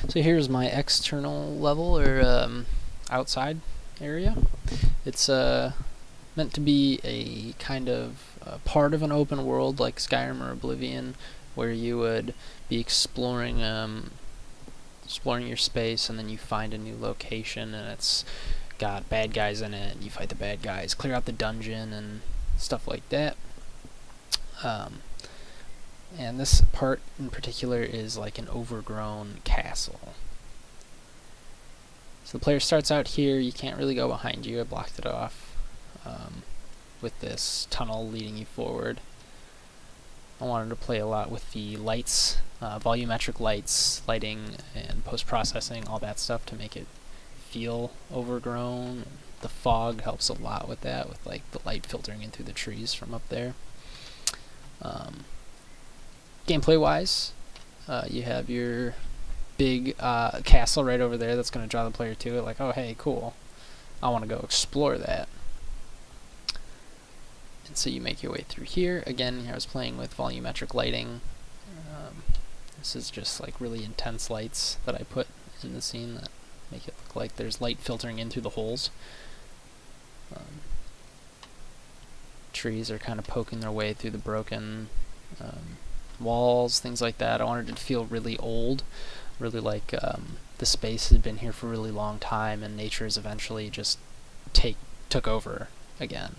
So here's my external level, or outside area. It's meant to be a kind of part of an open world like Skyrim or Oblivion, where you would be exploring your space, and then you find a new location, and it's got bad guys in it, and you fight the bad guys, clear out the dungeon, and stuff like that. And this part in particular is like an overgrown castle. So the player starts out here. You can't really go behind you. I blocked it off with this tunnel leading you forward. I wanted to play a lot with the lights, volumetric lights, lighting, and post-processing, all that stuff to make it feel overgrown. The fog helps a lot with that, with like the light filtering in through the trees from up there. Gameplay-wise, you have your big castle right over there that's going to draw the player to it, like, oh hey, cool, I want to go explore that. And so you make your way through here. Again, I was playing with volumetric lighting. This is just like really intense lights that I put in the scene that make it look like there's light filtering in through the holes. Trees are kind of poking their way through the broken walls, things like that. I wanted it to feel really old, really like the space had been here for a really long time, and nature has eventually just took over again.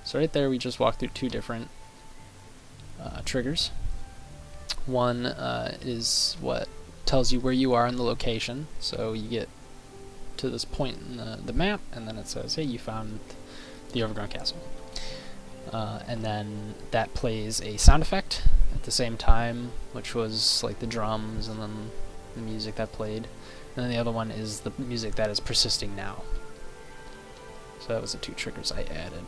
So right there we just walked through two different triggers. One is what tells you where you are in the location. So you get to this point in the map, and then it says, hey, you found the overgrown castle. And then that plays a sound effect at the same time, which was like the drums and then the music that played. And then the other one is the music that is persisting now. So that was the two triggers I added.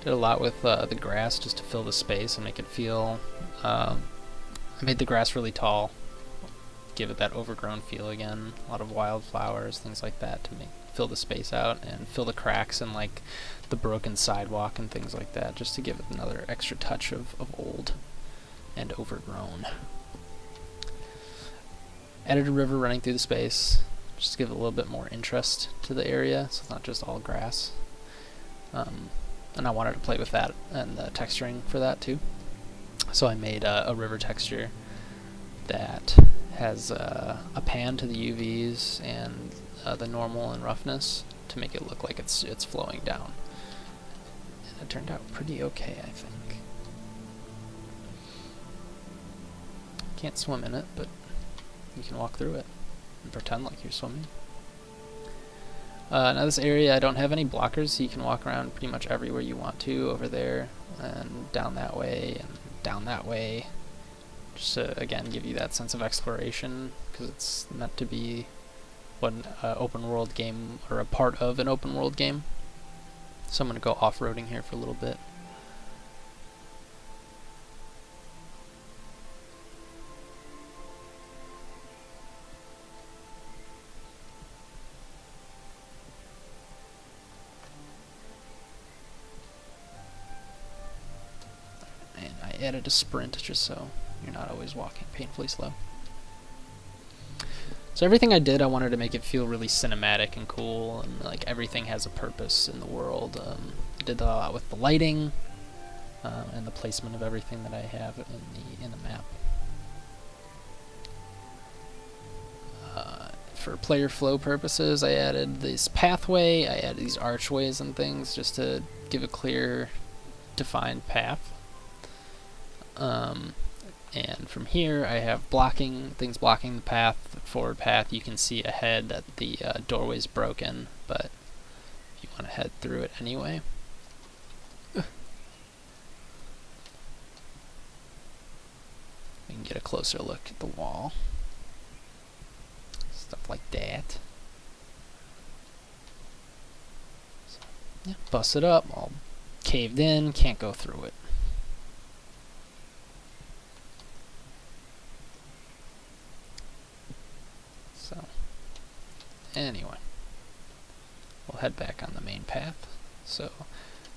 Did a lot with the grass just to fill the space and make it feel... I made the grass really tall, give it that overgrown feel again. A lot of wildflowers, things like that to fill the space out and fill the cracks and like the broken sidewalk and things like that, just to give it another extra touch of old and overgrown. Added a river running through the space, just to give it a little bit more interest to the area, so it's not just all grass. And I wanted to play with that and the texturing for that too. So I made a river texture that has a pan to the UVs and the normal and roughness to make it look like it's flowing down. And it turned out pretty okay, I think. Can't swim in it, but you can walk through it and pretend like you're swimming. Now this area, I don't have any blockers, so you can walk around pretty much everywhere you want to, over there, and down that way, and down that way. Just to, again, give you that sense of exploration, because it's meant to be an open world game, or a part of an open world game. So I'm going to go off-roading here for a little bit. Added a sprint just so you're not always walking painfully slow. So everything I did, I wanted to make it feel really cinematic and cool, and like everything has a purpose in the world. I did that a lot with the lighting and the placement of everything that I have in the map. For player flow purposes, I added this pathway, I added these archways and things just to give a clear, defined path. And from here I have things blocking the path, the forward path. You can see ahead that the doorway's broken, but if you want to head through it anyway. We can get a closer look at the wall. Stuff like that. So, yeah, bust it up, all caved in, can't go through it. Anyway, we'll head back on the main path. So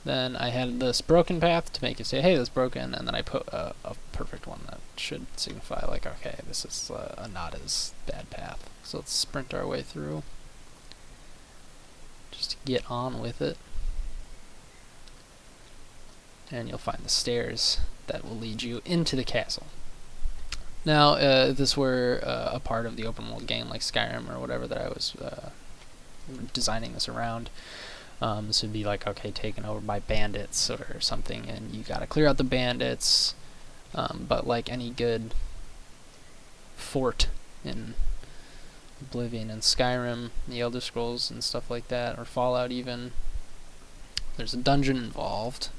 then I had this broken path to make it say, hey, that's broken, and then I put a perfect one that should signify, like, okay, this is a not as bad path. So let's sprint our way through, just to get on with it. And you'll find the stairs that will lead you into the castle. Now, if this were a part of the open world game like Skyrim or whatever that I was designing this around, this would be like, okay, taken over by bandits or something, and you gotta clear out the bandits, but like any good fort in Oblivion and Skyrim, the Elder Scrolls and stuff like that, or Fallout even, there's a dungeon involved,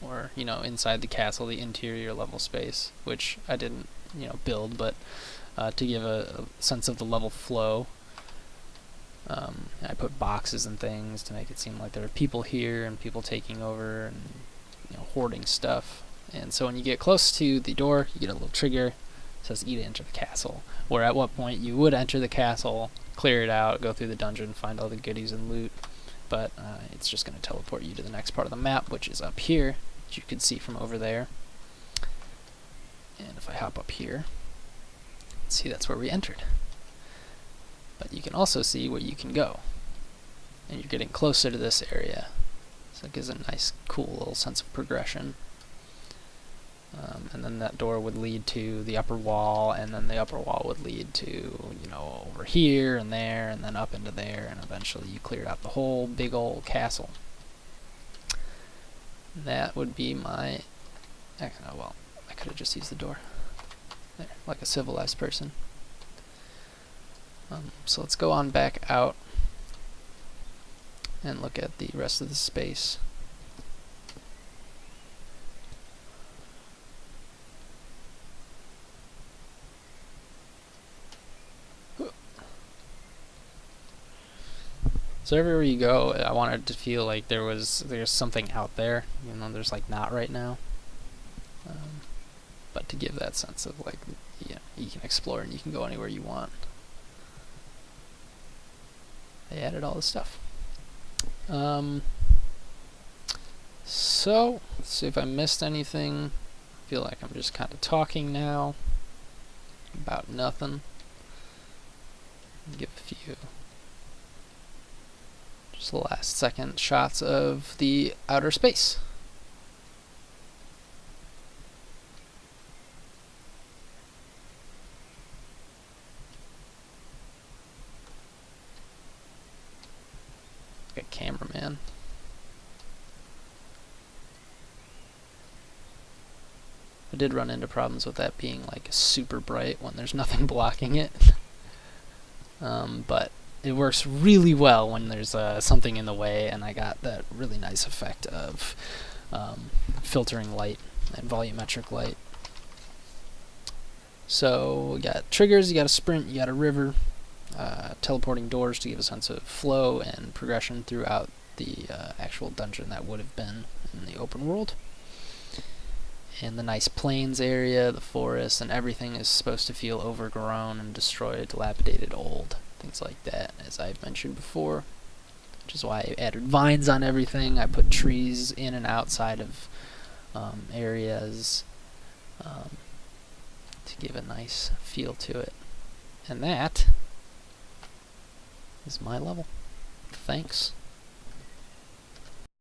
or, you know, inside the castle, the interior level space, which I didn't, you know, build, but to give a sense of the level flow, I put boxes and things to make it seem like there are people here and people taking over and, you know, hoarding stuff. And so when you get close to the door, you get a little trigger. It says E to enter the castle, where at what point you would enter the castle, clear it out, go through the dungeon, find all the goodies and loot, but it's just going to teleport you to the next part of the map, which is up here, which you can see from over there. And if I hop up here, see, that's where we entered. But you can also see where you can go, and you're getting closer to this area, so it gives a nice, cool little sense of progression. And then that door would lead to the upper wall, and then the upper wall would lead to, you know, over here and there, and then up into there, and eventually you cleared out the whole big old castle. That would be my... well, I could have just used the door. There, like a civilized person. So let's go on back out and look at the rest of the space. So everywhere you go, I wanted to feel like there's something out there, even though there's like not right now. But to give that sense of like, you know, you can explore and you can go anywhere you want. They added all this stuff. So let's see if I missed anything. I feel like I'm just kind of talking now about nothing. Give a few just the last second shots of the outer space. Like a cameraman. I did run into problems with that being like super bright when there's nothing blocking it. But it works really well when there's something in the way, and I got that really nice effect of filtering light and volumetric light. So we got triggers, you got a sprint, you got a river, teleporting doors to give a sense of flow and progression throughout the actual dungeon that would have been in the open world. And the nice plains area, the forest, and everything is supposed to feel overgrown and destroyed, dilapidated, old, things like that, as I've mentioned before. Which is why I added vines on everything. I put trees in and outside of areas to give a nice feel to it. And that is my level. Thanks.